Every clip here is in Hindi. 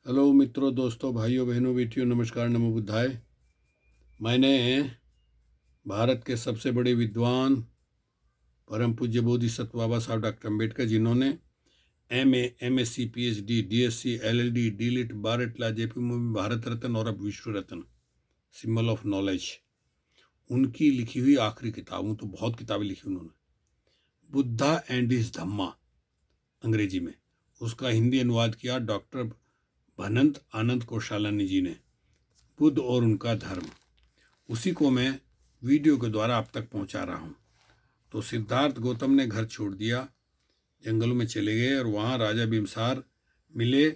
हेलो मित्रों, दोस्तों, भाइयों, बहनों, बेटियों, नमस्कार, नमो बुद्धाय। मैंने भारत के सबसे बड़े विद्वान परम पूज्य बोधिसत्व बाबा साहब डॉक्टर अम्बेडकर, जिन्होंने MA, MSc, PhD, DSc, LLD, DLitt, bar at law, JP Murmu, Bharat Ratna और अब विश्व रत्न, सिंबल ऑफ नॉलेज, उनकी लिखी हुई आखिरी किताब, तो बहुत किताबें लिखी उन्होंने, बुद्धा एंड हिज धम्मा, अंग्रेजी में। उसका हिंदी अनुवाद किया डॉक्टर भनंत आनंद कौशालानी जी ने, बुद्ध और उनका धर्म। उसी को मैं वीडियो के द्वारा आप तक पहुंचा रहा हूं। तो सिद्धार्थ गौतम ने घर छोड़ दिया, जंगलों में चले गए और वहां राजा बिम्बसार मिले।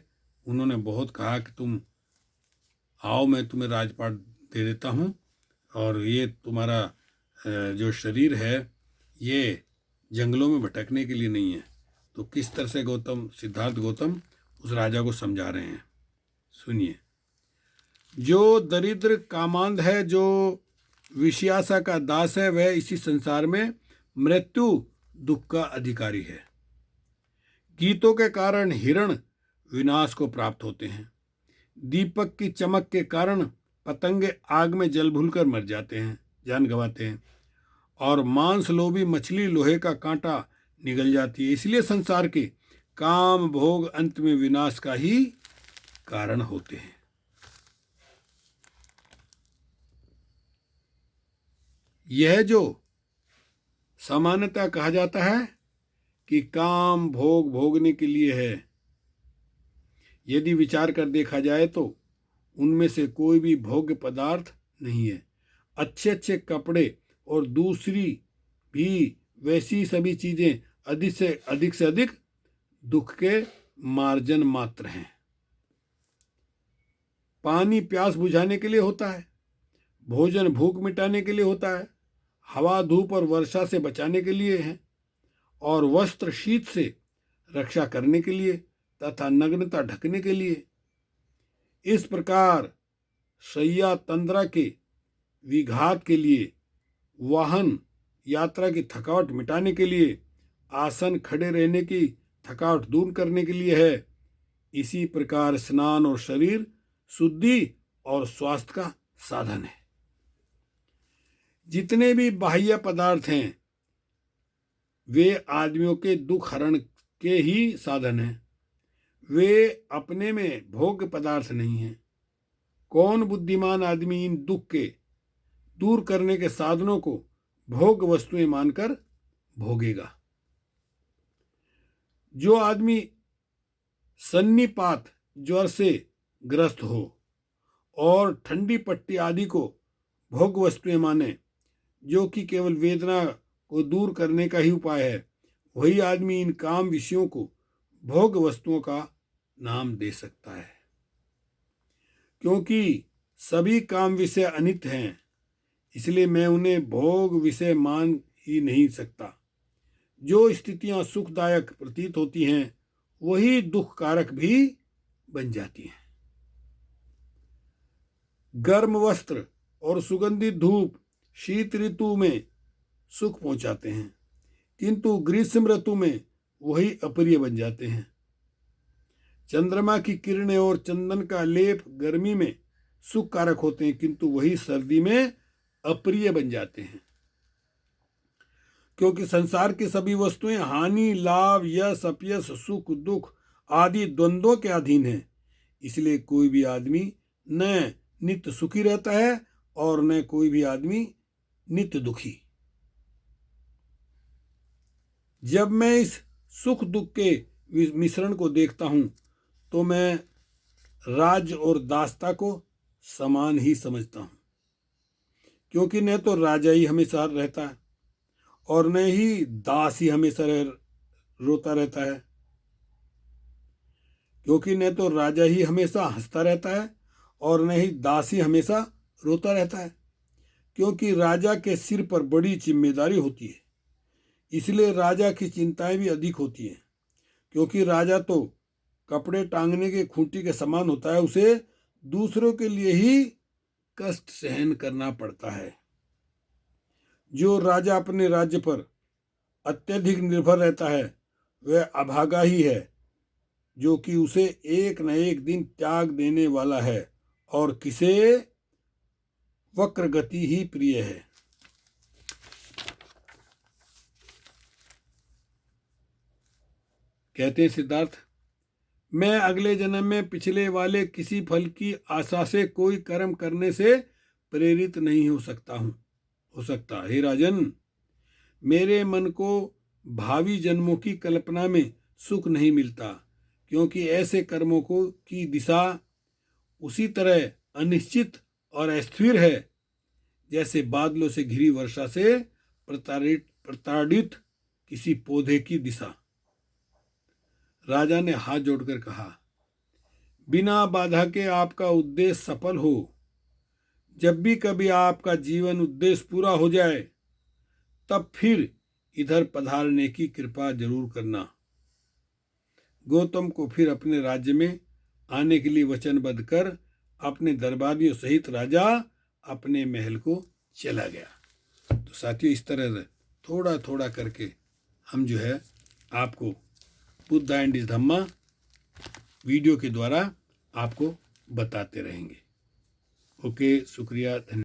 उन्होंने बहुत कहा कि तुम आओ, मैं तुम्हें राजपाट दे देता हूं, और ये तुम्हारा जो शरीर है ये जंगलों में भटकने के लिए नहीं है। तो किस तरह से सिद्धार्थ गौतम उस राजा को समझा रहे हैं, सुनिए। जो दरिद्र कामांध है, जो विषयाशा का दास है, वह इसी संसार में मृत्यु दुख का अधिकारी है। गीतों के कारण हिरण विनाश को प्राप्त होते हैं। दीपक की चमक के कारण पतंगे आग में जल भूलकर मर जाते हैं, जान गंवाते हैं। और मांस लोभी मछली लोहे का कांटा निगल जाती है। इसलिए संसार के काम भोग अंत में विनाश का ही कारण होते हैं। यह जो सामान्यतः कहा जाता है कि काम भोग भोगने के लिए है, यदि विचार कर देखा जाए तो उनमें से कोई भी भोग्य पदार्थ नहीं है। अच्छे अच्छे कपड़े और दूसरी भी वैसी सभी चीजें अधिक से अधिक दुख के मार्जन मात्र हैं। पानी प्यास बुझाने के लिए होता है, भोजन भूख मिटाने के लिए होता है, हवा धूप और वर्षा से बचाने के लिए है, और वस्त्र शीत से रक्षा करने के लिए तथा नग्नता ढकने के लिए। इस प्रकार शैया तंद्रा के विघात के लिए, वाहन यात्रा की थकावट मिटाने के लिए, आसन खड़े रहने की थकावट दूर करने के लिए है। इसी प्रकार स्नान और शरीर शुद्धि और स्वास्थ्य का साधन है। जितने भी बाह्य पदार्थ हैं वे आदमियों के दुख हरण के ही साधन हैं। वे अपने में भोग्य पदार्थ नहीं हैं। कौन बुद्धिमान आदमी इन दुख के दूर करने के साधनों को भोग वस्तुएं मानकर भोगेगा? जो आदमी सन्निपात ज्वर से ग्रस्त हो और ठंडी पट्टी आदि को भोग वस्तुएं माने, जो कि केवल वेदना को दूर करने का ही उपाय है, वही आदमी इन काम विषयों को भोग वस्तुओं का नाम दे सकता है। क्योंकि सभी काम विषय अनित्य हैं, इसलिए मैं उन्हें भोग विषय मान ही नहीं सकता। जो स्थितियां सुखदायक प्रतीत होती हैं वही दुख कारक भी बन जाती हैं। गर्म वस्त्र और सुगंधित धूप शीत ऋतु में सुख पहुंचाते हैं, किंतु ग्रीष्म ऋतु में वही अप्रिय बन जाते हैं। चंद्रमा की किरणें और चंदन का लेप गर्मी में सुख कारक होते हैं, किंतु वही सर्दी में अप्रिय बन जाते हैं। क्योंकि संसार की सभी वस्तुएं हानि लाभ यश अपयश सुख दुख आदि द्वंद्वों के अधीन हैं, इसलिए कोई भी आदमी न नित्य सुखी रहता है और न कोई भी आदमी नित्य दुखी। जब मैं इस सुख दुख के मिश्रण को देखता हूं तो मैं राज और दासता को समान ही समझता हूं, क्योंकि न तो राजा ही हमेशा रहता है और न ही दास ही हमेशा रोता रहता है। क्योंकि न तो राजा ही हमेशा हंसता रहता है और न ही दास ही हमेशा रोता रहता है। क्योंकि राजा के सिर पर बड़ी जिम्मेदारी होती है, इसलिए राजा की चिंताएं भी अधिक होती हैं। क्योंकि राजा तो कपड़े टांगने के खूंटी के समान होता है, उसे दूसरों के लिए ही कष्ट सहन करना पड़ता है। जो राजा अपने राज्य पर अत्यधिक निर्भर रहता है वह अभागा ही है। जो कि उसे एक न एक दिन त्याग देने वाला है, और किसे वक्र गति ही प्रिय है। कहते हैं सिद्धार्थ, मैं अगले जन्म में पिछले वाले किसी फल की आशा से कोई कर्म करने से प्रेरित नहीं हो सकता। हे राजन, मेरे मन को भावी जन्मों की कल्पना में सुख नहीं मिलता, क्योंकि ऐसे कर्मों की दिशा उसी तरह अनिश्चित और अस्थिर है जैसे बादलों से घिरी वर्षा से प्रताड़ित किसी पौधे की दिशा। राजा ने हाथ जोड़कर कहा, बिना बाधा के आपका उद्देश्य सफल हो। जब भी कभी आपका जीवन उद्देश्य पूरा हो जाए, तब फिर इधर पधारने की कृपा जरूर करना। गौतम को फिर अपने राज्य में आने के लिए वचनबद्ध कर अपने दरबारियों सहित राजा अपने महल को चला गया। तो साथियों, इस तरह से थोड़ा थोड़ा करके हम जो है आपको Buddha and his Dhamma video के द्वारा आपको बताते रहेंगे। ओके, शुक्रिया, धन्यवाद।